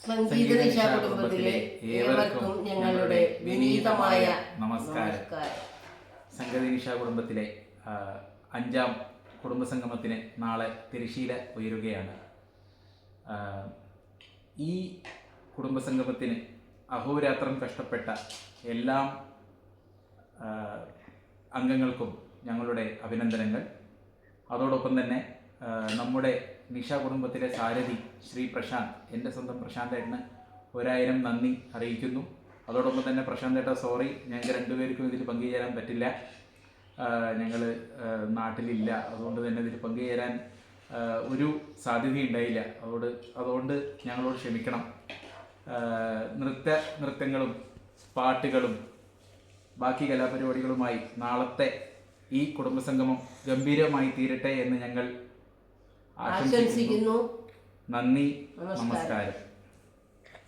സംഗീത നിശാ കുടുംബത്തിലെ ഏവർക്കും ഞങ്ങളുടെ വിനീതമായ നമസ്കാരം. സംഗീത നിശാ കുടുംബത്തിലെ 5ാം കുടുംബസംഗമത്തിന് നാളെ തിരശ്ശീല ഉയരുകയാണ്. ഈ കുടുംബസംഗമത്തിന് അഹോരാത്രം കഷ്ടപ്പെട്ട എല്ലാ അംഗങ്ങൾക്കും ഞങ്ങളുടെ അഭിനന്ദനങ്ങൾ. അതോടൊപ്പം തന്നെ നമ്മുടെ നിശ കുടുംബത്തിലെ സാരഥി ശ്രീ പ്രശാന്ത്, എൻ്റെ സ്വന്തം പ്രശാന്ത് ഏട്ടന് 1000 നന്ദി അറിയിക്കുന്നു. അതോടൊപ്പം തന്നെ പ്രശാന്ത് ഏട്ട സോറി, ഞങ്ങൾക്ക് രണ്ടുപേർക്കും ഇതിൽ പങ്കുചേരാൻ പറ്റില്ല, ഞങ്ങൾ നാട്ടിലില്ല, അതുകൊണ്ട് തന്നെ ഇതിൽ പങ്കുചേരാൻ ഒരു സാധ്യതയുണ്ടായില്ല. അതുകൊണ്ട് ഞങ്ങളോട് ക്ഷമിക്കണം. നൃത്തങ്ങളും പാട്ടുകളും ബാക്കി കലാപരിപാടികളുമായി നാളത്തെ ഈ കുടുംബസംഗമം ഗംഭീരമായി തീരട്ടെ എന്ന് ഞങ്ങൾ ആശംസിക്കുന്നു. നന്ദി, നമസ്കാരം.